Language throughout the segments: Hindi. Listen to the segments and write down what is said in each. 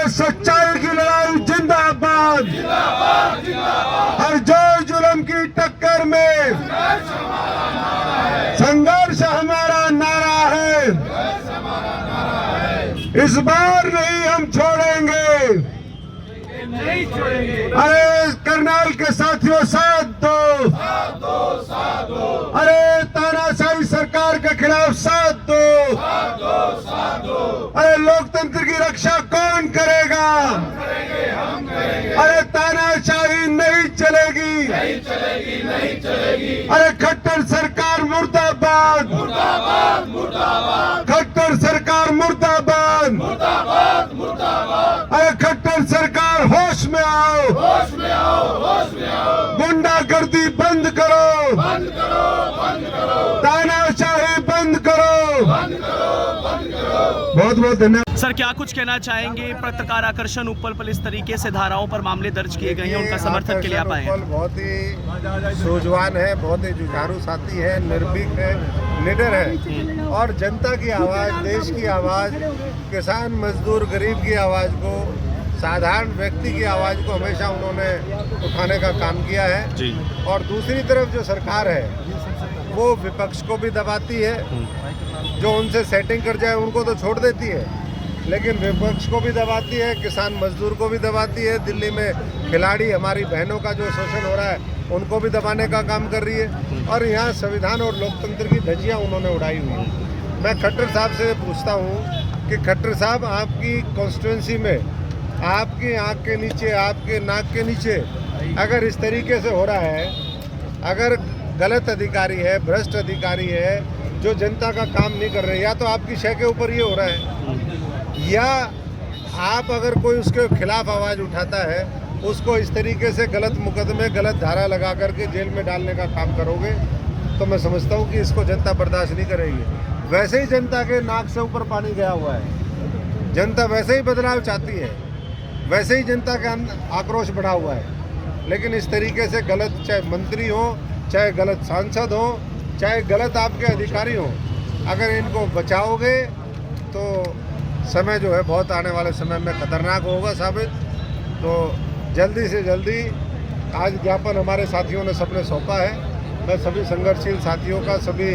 सच्चाई की लड़ाई जिंदाबाद, हर जोर जुल्म की टक्कर में संघर्ष हमारा नारा है। इस बार नहीं हम छोड़ेंगे। अरे करनाल के साथियों साथ दो, अरे तानाशाही सरकार के खिलाफ साथ दो। अरे लोकतंत्र की रक्षा कौन करेगा? अरे तानाशाही नहीं चलेगी। अरे खट्टर सरकार मुर्दाबाद, खट्टर सरकार मुर्दाबाद। अरे खट्टर सरकार होश में आओ, गुंडागर्दी बंद करो, तानाशाही बंद करो। बहुत बहुत धन्यवाद। सर, क्या कुछ कहना चाहेंगे? पत्रकार आकर्षण उप्पल पर इस तरीके से धाराओं पर मामले दर्ज किए गए हैं, उनका समर्थन के लिए आप आए हैं। बहुत ही सूझवान है, बहुत ही जुझारू साथी है, निर्भीक है, निडर है और जनता की आवाज़, देश की आवाज़, किसान मजदूर गरीब की आवाज़ को, साधारण व्यक्ति की आवाज़ को हमेशा उन्होंने उठाने का काम किया है जी। और दूसरी तरफ जो सरकार है वो विपक्ष को भी दबाती है, जो उनसे सेटिंग कर जाए उनको तो छोड़ देती है, लेकिन विपक्ष को भी दबाती है, किसान मजदूर को भी दबाती है। दिल्ली में खिलाड़ी हमारी बहनों का जो शोषण हो रहा है उनको भी दबाने का काम कर रही है और यहाँ संविधान और लोकतंत्र की धज्जियाँ उन्होंने उड़ाई हुई है। मैं खट्टर साहब से पूछता हूँ कि खट्टर साहब, आपकी कॉन्स्टिट्यूंसी में आपकी आँख के नीचे, आपके नाक के नीचे अगर इस तरीके से हो रहा है, अगर गलत अधिकारी है, भ्रष्ट अधिकारी है, जो जनता का काम नहीं कर रहे, या तो आपकी शय के ऊपर ये हो रहा है, या आप अगर कोई उसके खिलाफ आवाज़ उठाता है उसको इस तरीके से गलत मुकदमे, गलत धारा लगा करके जेल में डालने का काम करोगे, तो मैं समझता हूँ कि इसको जनता बर्दाश्त नहीं करेगी। वैसे ही जनता के नाक से ऊपर पानी गया हुआ है, जनता वैसे ही बदलाव चाहती है, वैसे ही जनता का आक्रोश बढ़ा हुआ है, लेकिन इस तरीके से गलत, चाहे मंत्री हो, चाहे गलत सांसद हो, चाहे गलत आपके अधिकारी हो, अगर इनको बचाओगे तो समय जो है बहुत आने वाले समय में खतरनाक होगा साबित। तो जल्दी से जल्दी, आज ज्ञापन हमारे साथियों ने सबने सौंपा है। मैं सभी संघर्षशील साथियों का, सभी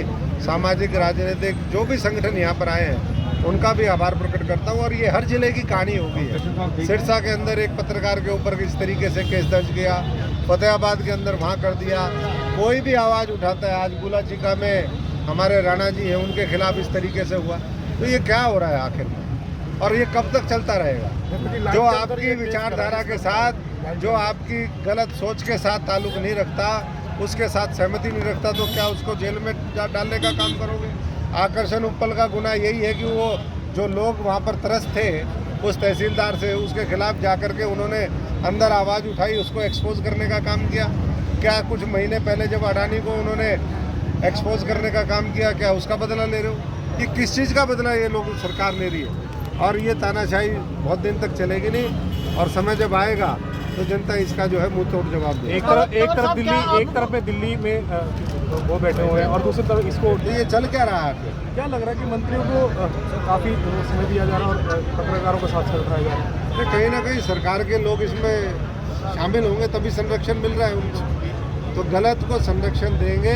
सामाजिक राजनीतिक जो भी संगठन यहाँ पर आए हैं उनका भी आभार प्रकट करता हूँ। और ये हर जिले की कहानी होगी है। सिरसा के अंदर एक पत्रकार के ऊपर किस तरीके से केस दर्ज किया, फतेहाबाद के अंदर वहाँ कर दिया, कोई भी आवाज़ उठाता है। आज गुलाचिका में हमारे राणा जी हैं, उनके खिलाफ इस तरीके से हुआ, तो ये क्या हो रहा है आखिर में? और ये कब तक चलता रहेगा? जो आपकी विचारधारा के साथ, जो आपकी गलत सोच के साथ ताल्लुक नहीं रखता, उसके साथ सहमति नहीं रखता, तो क्या उसको जेल में डालने का काम करोगे? आकर्षण उप्पल का गुनाह यही है कि वो जो लोग वहाँ पर त्रस्त थे, उस तहसीलदार से, उसके खिलाफ जाकर के उन्होंने अंदर आवाज़ उठाई, उसको एक्सपोज करने का काम किया। क्या कुछ महीने पहले जब अडानी को उन्होंने एक्सपोज करने का काम किया, क्या उसका बदला ले रहे हो? कि किस चीज़ का बदला ये लोग, सरकार ले रही है? और ये तानाशाही बहुत दिन तक चलेगी नहीं, और समय जब आएगा तो जनता इसका जो है मुंह तोड़ जवाब देगी। एक तरफ में दिल्ली में वो बैठे हुए हैं और दूसरी तरफ इसको, तो ये चल क्या रहा है? क्या लग रहा है कि मंत्रियों को काफ़ी समय दिया जा रहा है और पत्रकारों का साथ उठाया जा रहा है? कहीं ना कहीं सरकार के लोग इसमें शामिल होंगे तभी संरक्षण मिल रहा है उनको। तो गलत को संरक्षण देंगे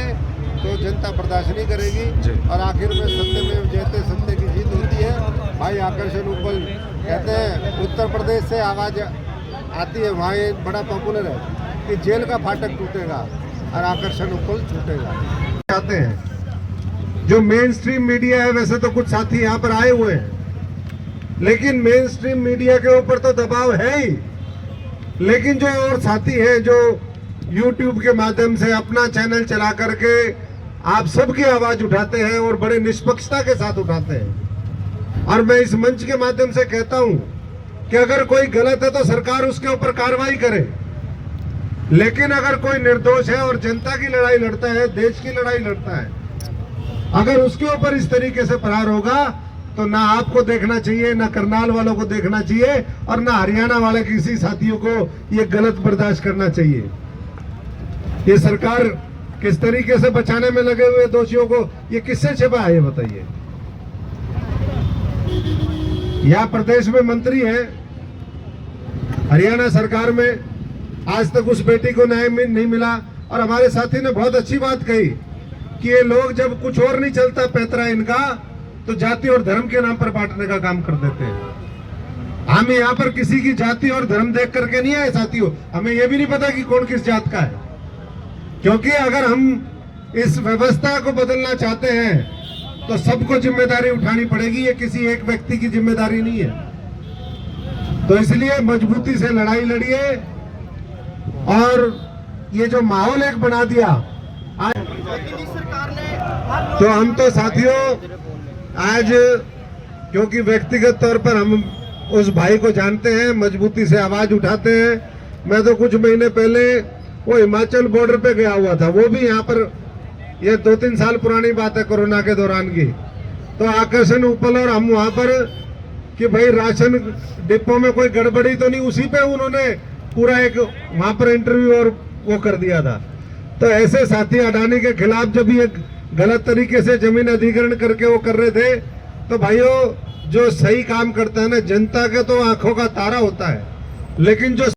तो जनता बर्दाश्त नहीं करेगी और आखिर में सत्य में जयते, सत्य की जीत होती है। भाई आकर्षण उप्पल कहते हैं उत्तर प्रदेश से आवाज़ आती है, वहाँ ये बड़ा पॉपुलर है कि जेल का फाटक टूटेगा और आकर्षण उप्पल छूटेगा। चाहते हैं जो मेन स्ट्रीम मीडिया है, वैसे तो कुछ साथी यहाँ पर आए हुए हैं, लेकिन मेन स्ट्रीम मीडिया के ऊपर तो दबाव है ही, लेकिन जो और साथी हैं जो YouTube के माध्यम से अपना चैनल चला करके आप सबकी आवाज उठाते हैं और बड़े निष्पक्षता के साथ उठाते हैं। और मैं इस मंच के माध्यम से कहता हूं कि अगर कोई गलत है तो सरकार उसके ऊपर कार्रवाई करे, लेकिन अगर कोई निर्दोष है और जनता की लड़ाई लड़ता है, देश की लड़ाई लड़ता है, अगर उसके ऊपर इस तरीके से प्रहार होगा तो ना आपको देखना चाहिए, ना करनाल वालों को देखना चाहिए और ना हरियाणा वाले किसी साथियों को ये गलत बर्दाश्त करना चाहिए। ये सरकार किस तरीके से बचाने में लगे हुए दोषियों को, ये किससे छिपा है ये बताइए। यहाँ प्रदेश में मंत्री हैं, हरियाणा सरकार में आज तक उस बेटी को न्याय नहीं मिला। और हमारे साथी ने बहुत अच्छी बात कही कि ये लोग जब कुछ और नहीं चलता पैतरा इनका, तो जाति और धर्म के नाम पर बांटने का काम कर देते हैं। हम यहाँ पर किसी की जाति और धर्म देख करके नहीं आए साथियों, हमें यह भी नहीं पता कि कौन किस जात का है, क्योंकि अगर हम इस व्यवस्था को बदलना चाहते हैं तो सबको जिम्मेदारी उठानी पड़ेगी, ये किसी एक व्यक्ति की जिम्मेदारी नहीं है। तो इसलिए मजबूती से लड़ाई लड़िए और ये जो माहौल एक बना दिया तो हम तो साथियों आज, क्योंकि व्यक्तिगत तौर पर हम उस भाई को जानते हैं, मजबूती से आवाज उठाते हैं। मैं तो कुछ महीने पहले वो हिमाचल बॉर्डर पे गया हुआ था, वो भी यहाँ पर, ये 2-3 साल पुरानी बात है कोरोना के दौरान की। तो आकर्षण उपल और हम वहां पर कि भाई राशन डिपो में कोई गड़बड़ी तो नहीं, उसी पे उन्होंने पूरा एक वहां पर इंटरव्यू और वो कर दिया था। तो ऐसे साथी अडानी के खिलाफ जब ये गलत तरीके से जमीन अधिग्रहण करके वो कर रहे थे, तो भाइयों जो सही काम करता है ना, जनता के तो आंखों का तारा होता है, लेकिन जो